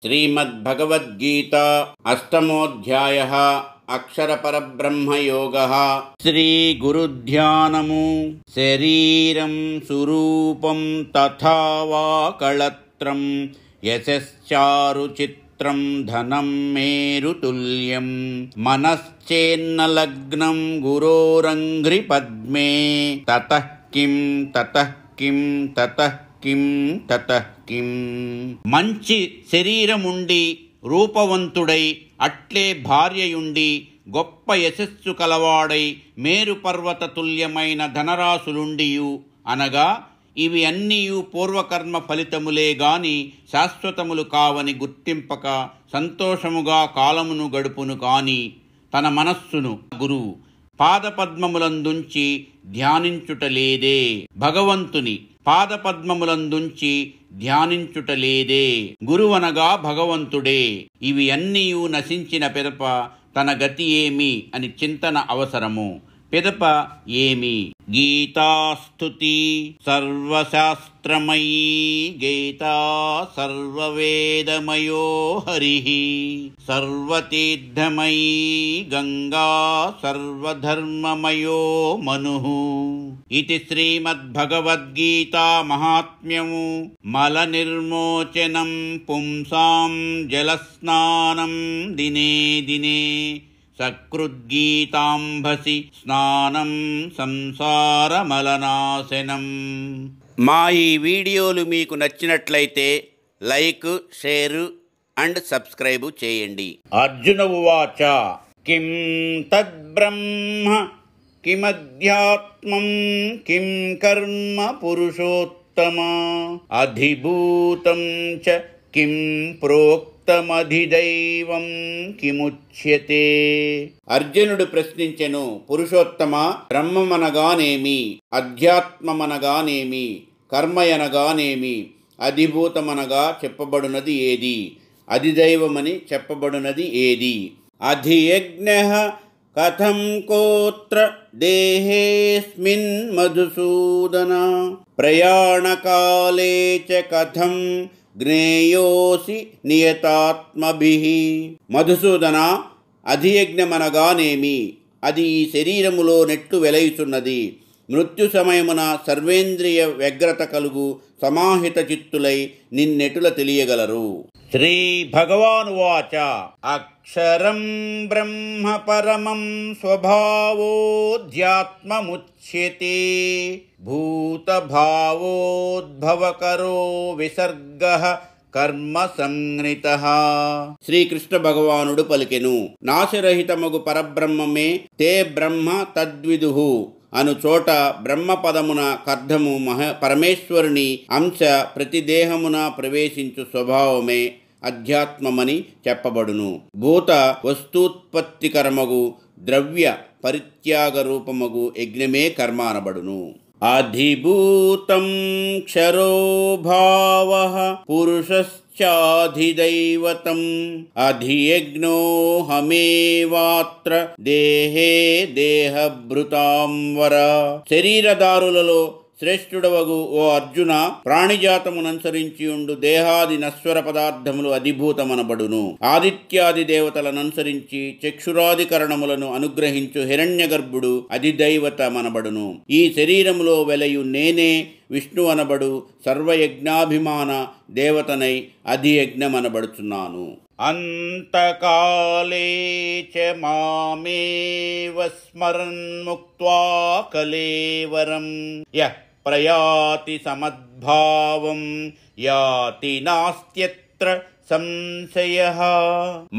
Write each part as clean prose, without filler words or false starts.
శ్రీమద్భగవద్గీత అష్టమోధ్యాయః అక్షరపరబ్రహ్మయోగః. శ్రీ గురుధ్యానము. శరీరం సురూపం తథా వా కళత్రం యశశ్చారుచిత్రం ధనం మేరుతుల్యం మనశ్చేన్న లగ్నం గురోరంఘ్రి పద్మే తతః కిం తతః కిం తతః కిం తతః కిం. మంచి శరీరముండి రూపవంతుడై అట్లే భార్యయుండి గొప్ప యశస్సు కలవాడై మేరు పర్వత తుల్యమైన ధనరాశులుండియు అనగా ఇవి అన్నీయు పూర్వకర్మ ఫలితములే గాని శాశ్వతములు కావని గుర్తింపక సంతోషముగా కాలమును గడుపును కాని తన మనస్సును గురువు పాదపద్మములందుంచి ధ్యానించుటలేదే. భగవంతుని పాదపద్మములందుంచి ధ్యానించుటలేదే. గురువనగా భగవంతుడే. ఇవి అన్నీయు నశించిన పిదప తన గతి ఏమి అని చింతన అవసరము. పిదప ఏమి? గీతాస్తుతి సర్వశాస్త్రమయీ గీతా సర్వవేదమయో హరిః సర్వతీర్థమయీ గంగా సర్వధర్మమయో మనుః. ఇది శ్రీమద్భగవద్గీతా మహాత్మ్యము. మల నిర్మోచనం పుంసాం జలస్నానం దినే దినే సకృద్గీతాంభసి స్నానం సంసారమలనాశనం. మా ఈ వీడియోలు మీకు నచ్చినట్లయితే లైక్, షేర్ అండ్ సబ్స్క్రైబ్ చేయండి. అర్జున ఉవాచ కిం తద్బ్రహ్మ కిమధ్యాత్మం కిం కర్మ పురుషోత్తమ అధిభూతం చ కిం ప్రోక్తమధిదైవం కిముచ్యతే. అర్జునుడు ప్రశ్నించెను, పురుషోత్తమ, బ్రహ్మమనగానేమి, అధ్యాత్మమనగానేమి, కర్మయనగానేమి, అధిభూతమనగా చెప్పబడునది ఏది, అధిదైవమని చెప్పబడునది ఏది? అధియజ్ఞః కథం కోత్ర దేహేస్మిన్ మధుసూదన ప్రయాణకాలే చ కథం జ్ఞేయోసి నియతాత్మభిః. మధుసూదన, అధియజ్ఞమనగానేమి, అది ఈ శరీరములో నెట్టు వెలయుచున్నది. మృత్యు సమయమున సర్వేంద్రియ వ్యగ్రత కలుగు సమాహిత చిత్తులై నిన్నెటుల తెలియగలరు. శ్రీ భగవానువాచ అక్షరం బ్రహ్మ పరమం స్వభావోధ్యాత్మముచ్యతే భూతభావోద్భవకరో విసర్గః కర్మ సంజ్ఞితః. శ్రీకృష్ణ భగవానుడు పలికెను, నాశరహితమగు పరబ్రహ్మమే తే బ్రహ్మ తద్విదుః అను చోట బ్రహ్మపదమున కర్ధము పరమేశ్వరుని అంశ ప్రతి దేహమున ప్రవేశించు స్వభావమే అధ్యాత్మమని చెప్పబడును. భూత వస్తూత్పత్తి కర్మగు ద్రవ్య పరిత్యాగ రూపమగు యజ్ఞమే కర్మ అనబడును. అధిభూతం క్షరో భావః పురుషశ్చాధిదైవతం అధియజ్ఞోహమేవాత్ర దేహే దేహభృతాం వర. శరీరదారులలో శ్రేష్ఠుడవగు ఓ అర్జున, ప్రాణిజాతముననుసరించి దేహాది నశ్వర పదార్థములు అధిభూతమనబడును. ఆదిత్యాది దేవతలననుసరించి చక్షురాదికరణములను అనుగ్రహించు హిరణ్య గర్భుడు అధిదైవతమనబడును. ఈ శరీరములో వెలయు నేనే విష్ణు అనబడు సర్వయజ్ఞాభిమాన దేవతనై అధియజ్ఞమనబడుచున్నాను. అంతకాలే చ మామేవ స్మరన్ ముక్త్వా కలేవరం యః ప్రయాతి సమద్భావం యాతి నాస్త్యత్ర సంశయః.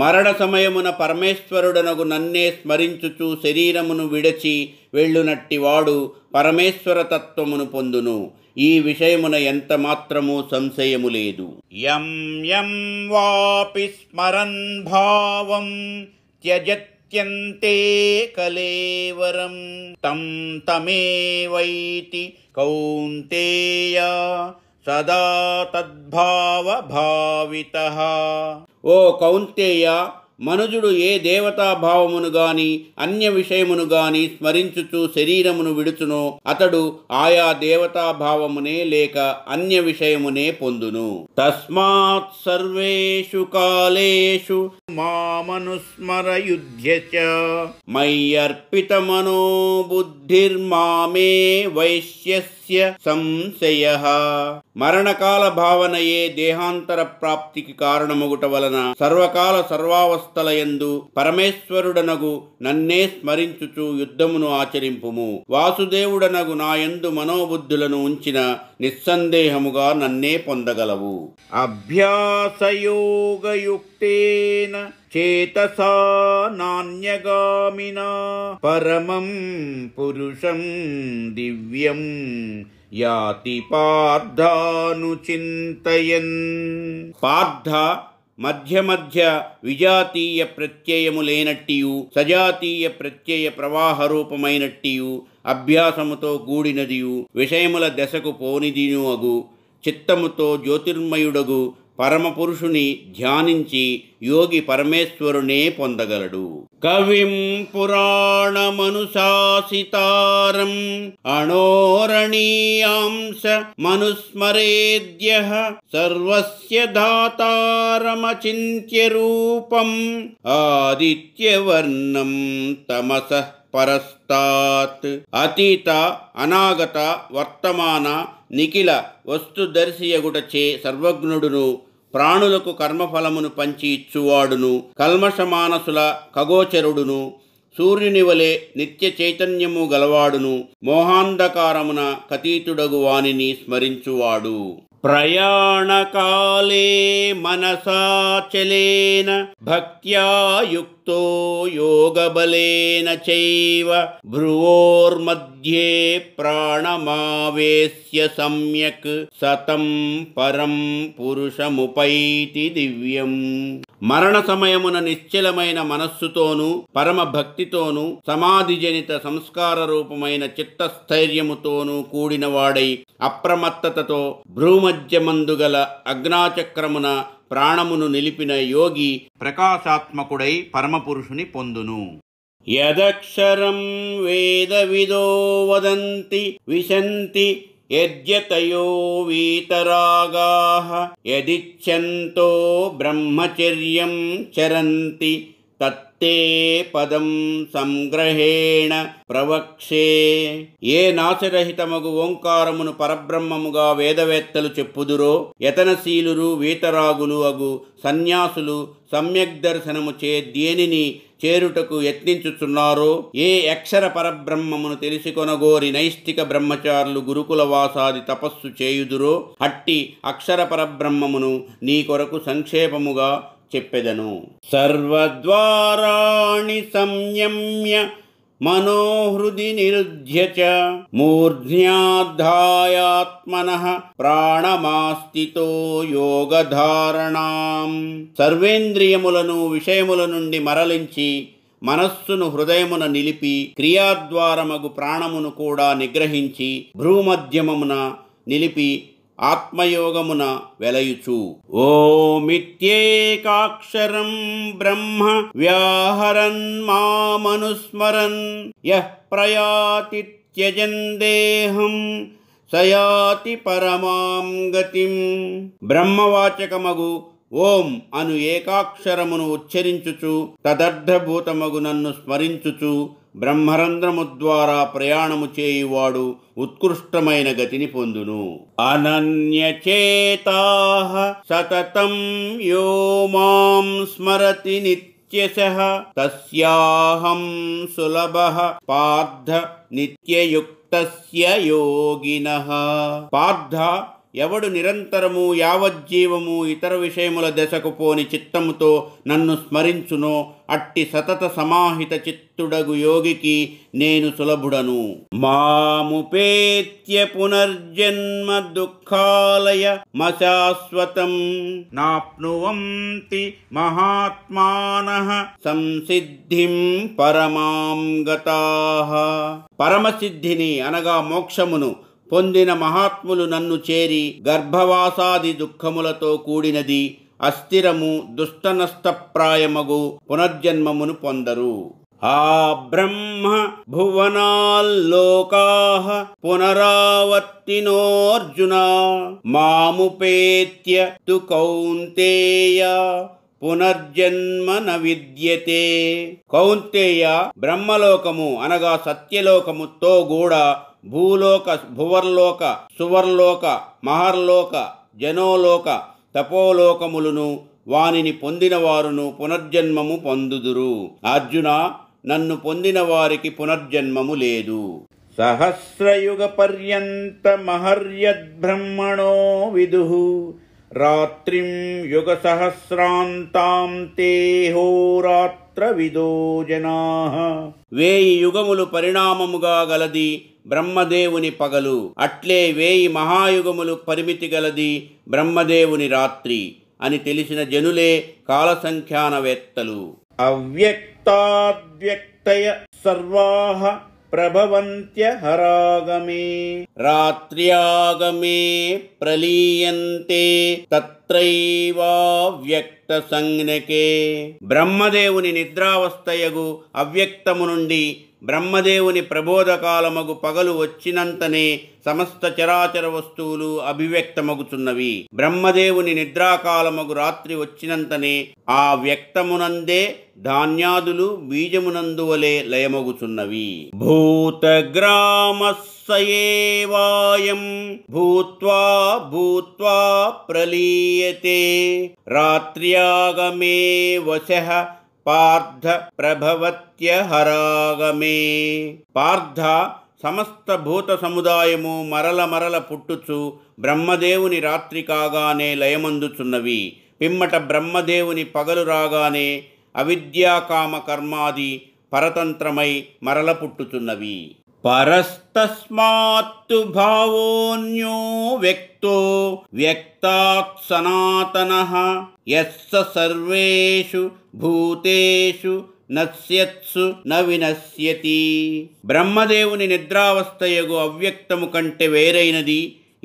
మరణ సమయమున పరమేశ్వరుడనగు నన్నే స్మరించుచు శరీరమును విడచి వెళ్ళునట్టివాడు పరమేశ్వర తత్వమును పొందును. ఈ విషయమున ఎంత మాత్రము సంశయము లేదు. యం యం వాపి స్మరన్ భావం త్యజత్యంతే కలేవరం తం తమేవైతి కౌంతేయ సదా తద్భావ భావితః. ఓ కౌంతేయ, మనుజుడు ఏ దేవతాభావమును గాని అన్య విషయమును గాని స్మరించుచు శరీరమును విడుచునో అతడు ఆయా దేవతాభావమునే లేక అన్య విషయమునే పొందును. తస్మాత్ సర్వేషు కాలేషు మామనుస్మరయుధ్య చ మయ్యర్పితమనో బుద్ధిర్మామే వైశ్యస్య సంశయః. మరణకాల భావనయే దేహాంతర ప్రాప్తికి కారణమగుట వలన సర్వకాల సర్వావస్థలయందు పరమేశ్వరుడనగు నన్నే స్మరించుచు యుద్ధమును ఆచరింపుము. వాసుదేవుడనగు నాయందు మనోబుద్ధులను ఉంచిన నిస్సందేహముగా నన్నే పొందగలవు. అభ్యాసయోగయుక్తేన చేతసా నాన్యగామినా పరమం పురుషం దివ్యం యాతి పార్థానుచింతయన్. పార్థ మధ్య మధ్య విజాతీయ ప్రత్యయము లేనట్టియు సజాతీయ ప్రత్యయ ప్రవాహ రూపమైనట్టియు అభ్యాసముతో కూడినదియు విషయముల దశకు పోనిదియు అగు చిత్తముతో జ్యోతిర్మయుడగు పరమపురుషుని ధ్యానించి యోగి పరమేశ్వరునే పొందగలడు. కవిం పురాణమనుశాసితారం అణోరణీయాంశ మనుస్మరేద్యః సర్వస్య దాతారమచింత్య రూపం ఆదిత్యవర్ణం తమసః పరస్తాత్. అతీత అనాగత వర్తమాన నిఖిల వస్తుదర్శియగుటచే సర్వజ్ఞుడును ప్రాణులకు కర్మఫలమును పంచి ఇచ్చువాడును కల్మషమానసుల ఖగోచరుడును సూర్యుని వలె నిత్య చైతన్యము గలవాడును మోహాంధకారమున కతీతుడగు వానిని స్మరించువాడు. ప్రయాణకాలే మనసాచలేన భక్త్యా యుక్తో యోగబలేన చైవ భ్రువోర్మధ్యే ప్రాణమావేశ్య సమ్యక్ సతం పరం పురుషముపైతి దివ్యం. మరణ సమయమున నిశ్చలమైన మనస్సుతోనూ పరమ భక్తితోనూ సమాధిజనిత సంస్కార రూపమైన చిత్తస్థైర్యముతోనూ కూడినవాడై అప్రమత్తతతో భ్రూమధ్యమందుగల అగ్నాచక్రమున ప్రాణమును నిలిపిన యోగి ప్రకాశాత్మకుడై పరమపురుషుని పొందును. యదక్షరం వేదవిదో వదంతి విశంతి యద్యతయో వీతరాగాః యదిచ్ఛంతో బ్రహ్మచర్యం చరంతి తత్తే పదం సంగ్రహేణ ప్రవక్షే. ఏ నాశరహితమగు ఓంకారమును పరబ్రహ్మముగా వేదవేత్తలు చెప్పుదురో యతనశీలురు వీతరాగులు అగు సన్యాసులు సమ్యక్ దర్శనము చే దేనిని చేరుటకు యత్నించుచున్నారో ఏ అక్షర పరబ్రహ్మమును తెలిసికొనగోరి నైష్ఠిక బ్రహ్మచారులు గురుకుల వాసాది తపస్సు చేయుదురో అట్టి అక్షర పరబ్రహ్మమును నీ కొరకు సంక్షేపముగా చెప్పెదను. సర్వద్వారాణి సంయమ్య మనోహృది నిరుధ్య చ మూర్ధ్యాధాయాత్మనః ప్రాణమాస్థితో యోగధారణాం. సర్వేంద్రియములను విషయముల నుండి మరలించి మనస్సును హృదయమున నిలిపి క్రియాద్వారమగు ప్రాణమును కూడా నిగ్రహించి భ్రూమధ్యమమున నిలిపి ఆత్మయోగమున వెలయుచు ఓమిత్యేకాక్షరం బ్రహ్మ వ్యాహరన్ మామనుస్మరన్ యః ప్రయాతి త్యజన్ దేహం సయాతి పరమాం గతిం. బ్రహ్మవాచకమగు ఓం అను ఏకాక్షరమును ఉచ్చరించుచు తదర్థభూతమగు నన్ను స్మరించుచు బ్రహ్మరంధ్రము ద్వారా ప్రయాణము చేయువాడు ఉత్కృష్టమైన గతిని పొందును. అనన్యచేతాః సతతం యో మాం స్మరతి నిత్యశః తస్యాహం సులభః పార్థ నిత్యయుక్తస్య యోగినః. పార్థ ఎవడు నిరంతరము యావజ్జీవము ఇతర విషయముల దశకు పోని చిత్తముతో నన్ను స్మరించునో అట్టి సతత సమాహిత చిత్తుడగు యోగికి నేను సులభుడను. మాముపేత్య పునర్జన్మ దుఃఖాలయ మశాశ్వతం నాప్నువంతి మహాత్మానః సంసిద్ధిం పరమాం గతాః. పరమసిద్ధిని అనగా మోక్షమును పొందిన మహాత్ములు నన్ను చేరి గర్భవాసాది దుఃఖములతో కూడినది అస్థిరము దుష్టనష్టప్రాయమగు పునర్జన్మమును పొందరు. ఆ బ్రహ్మ భువనాల్లోకాః పునరావర్తినోర్జున మాముపేత్య తు కౌంతేయ పునర్జన్మ న విద్యతే. కౌంతేయ, బ్రహ్మలోకము అనగా సత్యలోకముతో కూడా భువర్లోక, సువర్లోక, మహర్లోక, జనోలోక, తపోలోకములను వానిని పొందిన వారును పునర్జన్మము పొందుదురు. అర్జున, నన్ను పొందిన వారికి పునర్జన్మము లేదు. సహస్రయుగ పర్యంత మహర్యద్బ్రహ్మణో విదుః రాత్రిం యుగ సహస్రాంతాం తే హోరాత్ర విదో జనాః. 1000 యుగములు పరిణామముగా గలది బ్రహ్మదేవుని పగలు, అట్లే 1000 మహాయుగములు పరిమితి గలది బ్రహ్మదేవుని రాత్రి అని తెలిసిన జనులే కాలసంఖ్యానవేత్తలు. అవ్యక్తాద్వ్యక్తయ సర్వాః ప్రభవంత్య హరాగమే రాత్ర్యాగమే ప్రలీయంతే తత్రైవావ్యక్త సంజ్ఞకే. బ్రహ్మదేవుని నిద్రావస్థయగు అవ్యక్తము నుండి బ్రహ్మదేవుని ప్రబోధకాలమగు పగలు వచ్చినంతనే సమస్త చరాచర వస్తువులు అభివ్యక్తమగుచున్నవి. బ్రహ్మదేవుని నిద్రాకాలమగు రాత్రి వచ్చినంతనే ఆ వ్యక్తమునందే ధాన్యాదులు బీజమునందువలే లయమగుచున్నవి. భూతగ్రామస్సయేవాయం భూత్వా భూత్వా ప్రలీయతే రాత్ర్యాగమే వశః పార్థ ప్రభవత్య హరాగమే. పార్థ, సమస్త భూత సముదాయము మరల మరల పుట్టుచు బ్రహ్మదేవుని రాత్రి కాగానే లయమందుచున్నవి. పిమ్మట బ్రహ్మదేవుని పగలు రాగానే అవిద్యాకామ కర్మాది పరతంత్రమై మరల పుట్టుచున్నవి. పరస్తస్మాత్తు భావోన్యో వ్యక్తో వ్యక్తాత్ సనాతనః యస్స సర్వేషు భూతేషు నశ్యత్సు న వినశ్యతి. బ్రహ్మదేవుని నిద్రావస్థయగు అవ్యక్తము కంటే వేరైనది,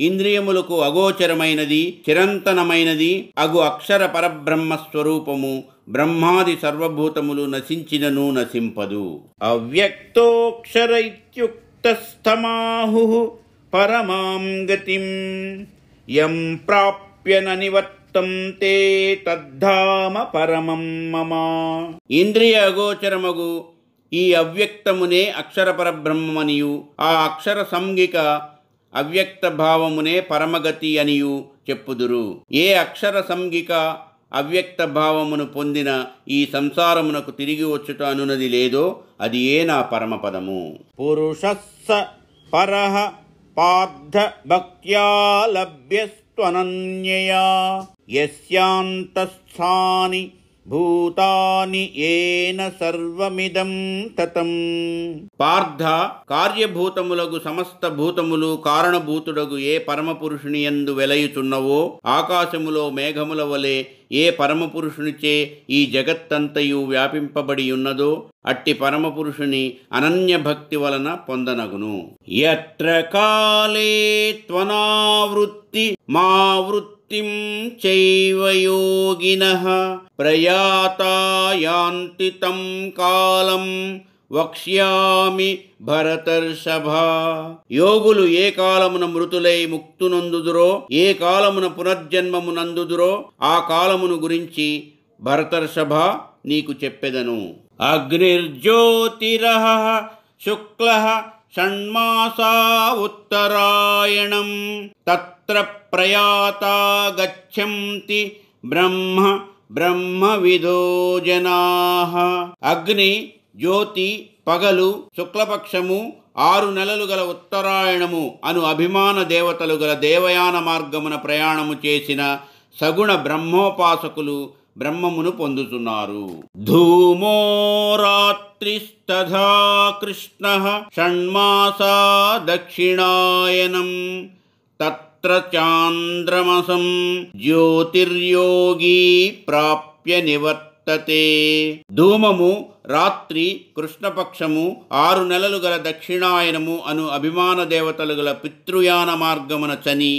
ఇంద్రియములకు అగోచరమైనది, చిరంతనమైనది అగు అక్షర పరబ్రహ్మ స్వరూపము బ్రహ్మాది సర్వభూతములు నశించినను నశింపదు. అవ్యక్తోక్షర ఇత్యుక్తస్తమాహుః పరమాం గతిం యం ప్రాప్య న నివర్తంతే తద్ధామ పరమం మమ. ఇంద్రియ అగోచరమగు ఈ అవ్యక్తమునే అక్షర పరబ్రహ్మమనియు ఆ అక్షర సంగిక అవ్యక్త భావమునే పరమగతి అనియు చెప్పుదురు. ఏ అక్షర సంగిక అవ్యక్త భావమును పొందిన ఈ సంసారమునకు తిరిగి వచ్చుట అనునది లేదో అది ఏ నా పరమపదము. పురుషస్స పరః పార్థ భక్త్యా లభ్యస్త్వనన్యయా యస్యాంతస్థాని భూతాని ఏన సర్వమిదం తతం. పార్థ, కార్యభూతములగు సమస్త భూతములు కారణభూతుడగు ఏ పరమపురుషుని యందు వెలయుచున్నవో, ఆకాశములో మేఘముల వలె ఏ పరమపురుషునిచే ఈ జగత్తంతయు వ్యాపింపబడి ఉన్నదో అట్టి పరమపురుషుని అనన్య భక్తి వలన పొందనగును. యత్ర కాలే త్వనావృత్తి మా వృత్తిం చైవ యోగినః ప్రయాతా యాంతి తం కాలం వక్ష్యామి భరతర్షభ. యోగులు ఏ కాలమున మృతులై ముక్తునందుదురో, ఏ కాలమున పునర్జన్మమునందుదురో ఆ కాలమును గురించి భరతర్షభ నీకు చెప్పెదను. అగ్నిర్జ్యోతిరః శుక్లః షణ్మాసా ఉత్తరాయణం తత్ర ప్రయాతా గచ్చంతి బ్రహ్మ బ్రహ్మవిదో జనాః. అగ్ని, జ్యోతి పగలు, శుక్లపక్షము, 6 నెలలు గల ఉత్తరాయణము అను అభిమాన దేవతలు గల దేవయాన మార్గమున ప్రయాణము చేసిన సగుణ బ్రహ్మోపాసకులు బ్రహ్మమును పొందుతున్నారు. ధూమో రాత్రిస్తథా కృష్ణః షణ్మాసా దక్షిణాయనం తత్ర చాంద్రమసం జ్యోతిర్యోగి ప్రాప్య నివర్తతే. ధూమము రాత్రి, కృష్ణపక్షము, 6 నెలలు గల దక్షిణాయనము అను అభిమాన దేవతలు గల పితృయాన మార్గమున చని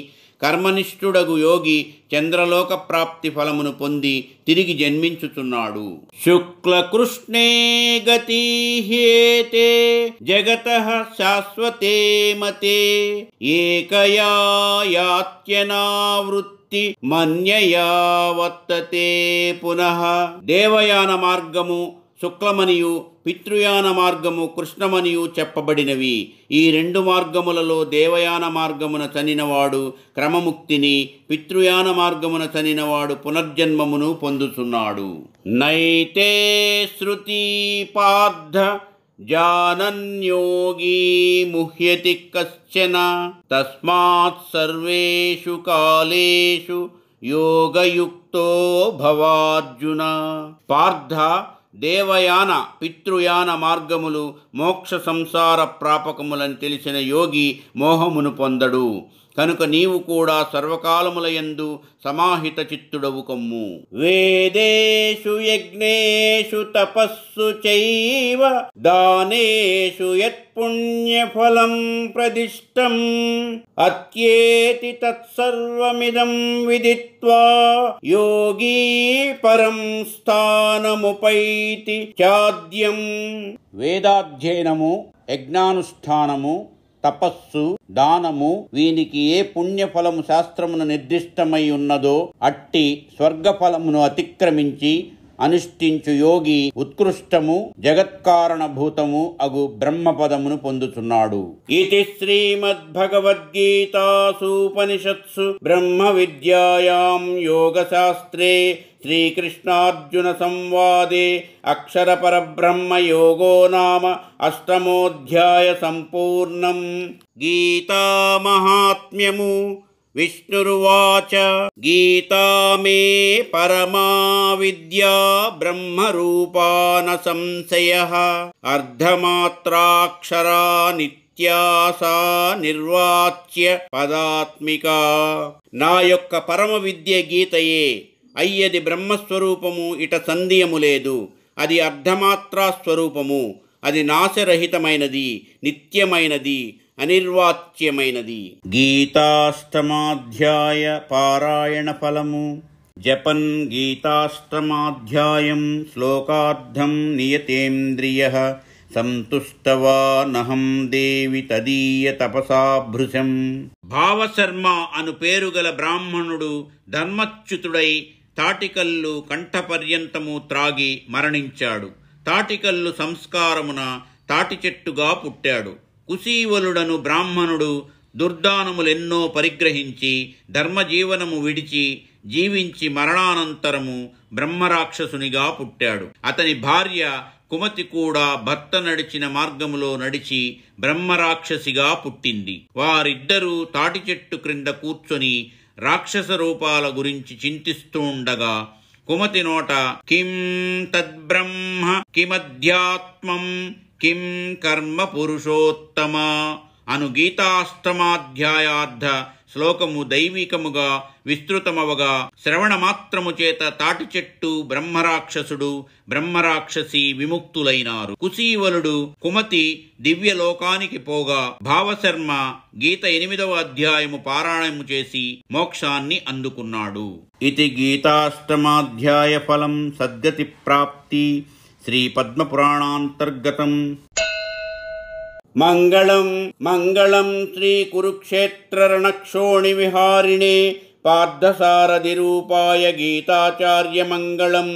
కర్మనిష్ఠుడగు యోగి చంద్రలోక ప్రాప్తి ఫలమును పొంది తిరిగి జన్మించుచున్నాడు. శుక్లకృష్ణే గతీహ్యేతే జగతః శాశ్వతే మతే ఏకయా యాత్యనావృత్తి మన్యయా వర్తతే పునః. దేవయాన మార్గము శుక్లమనియు పితృయాన మార్గము కృష్ణమనియు చెప్పబడినవి. ఈ రెండు మార్గములలో దేవయాన మార్గమున చనినవాడు క్రమముక్తిని, పితృయాన మార్గమున చనినవాడు పునర్జన్మమును పొందుతున్నాడు. నైతే శృతి పార్థ జానన్యోగీ ముహ్యతి కశ్చన తస్మాత్ సర్వేషు కాలేషు యోగయుక్తో భవార్జున. పార్థ, దేవయాన పితృయాన మార్గములు మోక్ష సంసార ప్రాపకములని తెలిసిన యోగి మోహమును పొందడు. కనుక నీవు కూడా సర్వకాలములయందు సమాహిత చిత్తుడవు కమ్ము. వేదేషు యజ్ఞేషు తపస్సు చైవ దానేషు యత్పుణ్యఫలం ప్రదిష్టం అత్యేతి తత్సర్వమిదం విదిత్వా యోగీ పరం స్థానముపైతి చాద్యం. వేదాధ్యయనము, యజ్ఞానుష్ఠానము, తపస్సు, దానము వీనికి ఏ పుణ్యఫలము శాస్త్రమును నిర్దిష్టమై ఉన్నదో అట్టి స్వర్గఫలమును అతిక్రమించి అనుష్ఠించు యోగి ఉత్కృష్టము జగత్కారణభూతము అగు బ్రహ్మపదమును పొందుతున్నాడు. ఇది శ్రీమద్భగవద్గీతాసూపనిషత్సు బ్రహ్మ విద్యాయాం యోగశాస్త్రే శ్రీకృష్ణార్జున సంవాదే అక్షరపరబ్రహ్మ యోగో నామ అష్టమోధ్యాయ సంపూర్ణం. గీతామహాత్మ్యము. విష్ణురువాచ గీతా మే పరమా విద్యా బ్రహ్మరూపా న సంశయః అర్ధమాత్రాక్షరా నిత్యాసా నిర్వాచ్య పదాత్మికా. నా యొక్క పరమ విద్య గీతయే, అయ్యది బ్రహ్మస్వరూపము, ఇట సందేహము లేదు. అది అర్ధమాత్రా స్వరూపము, అది నాశరహితమైనది, నిత్యమైనది, అనిర్వాచ్యమైనది. గీతాష్టమాధ్యాయ పారాయణ ఫలము. జపన్ గీతాష్టమాధ్యాయం శ్లోకార్థం నియతేంద్రియః సంతుష్టవా నహం దేవి తదీయ తపసా భృశం. భావశర్మ అను పేరుగల బ్రాహ్మణుడు ధర్మచ్యుతుడై తాటికల్లు కంఠపర్యంతము త్రాగి మరణించాడు. తాటికల్లు సంస్కారమున తాటి చెట్టుగా పుట్టాడు. కుశీవలుడను బ్రాహ్మణుడు దుర్దానములెన్నో పరిగ్రహించి ధర్మజీవనము విడిచి జీవించి మరణానంతరము బ్రహ్మరాక్షసునిగా పుట్టాడు. అతని భార్య కుమతి కూడా భర్త నడిచిన మార్గములో నడిచి బ్రహ్మరాక్షసిగా పుట్టింది. వారిద్దరూ తాటి చెట్టు క్రింద కూర్చొని రాక్షస రూపాల గురించి చింతిస్తూ ఉండగా కుమతి నోట కిం తద్బ్రహ్మ కిమధ్యాత్మం కిం కర్మ పురుషోత్తమ అను గీతాష్టమాధ్యాయార్థ శ్లోకము దైవికముగా విస్తృతమవగా శ్రవణమాత్రము చేత తాటి చెట్టు, బ్రహ్మరాక్షసుడు, బ్రహ్మరాక్షసి విముక్తులైనారు. కుశీవలుడు, కుమతి దివ్యలోకానికి పోగా భావశర్మ గీత 8వ అధ్యాయము పారాయణము చేసి మోక్షాన్ని అందుకున్నాడు. ఇది గీతాష్టమాధ్యాయ ఫలం సద్గతి ప్రాప్తి. శ్రీ పద్మపురాణాంతర్గతం. మంగళం మంగళం శ్రీ కురుక్షేత్ర రణక్షోణి విహారిణే పార్థసారథి రూపాయ గీతాచార్య మంగళం.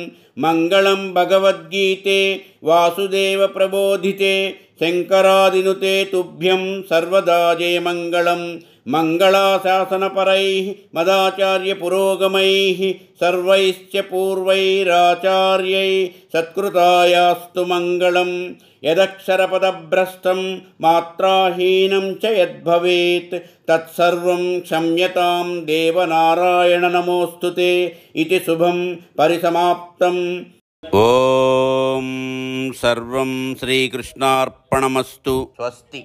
మంగళం భగవద్గీతే వాసుదేవ ప్రబోధితే శంకరాదినుతే తుభ్యం సర్వదా జయమంగళం. మంగళాశాసనపరైః మదాచార్య పురోగమైః సర్వైశ్చ పూర్వైరాచార్యై సత్కృతాయాస్తు మంగళం. యదక్షరపదభ్రష్టం మాత్రాహీనం చ యద్భవేత్ తత్సర్వం క్షమ్యతాం దేవనారాయణ నమోస్తుతే. ఇతి శుభం పరిసమాప్తం. ఓం సర్వం శ్రీకృష్ణార్పణమస్తు. స్వస్తి.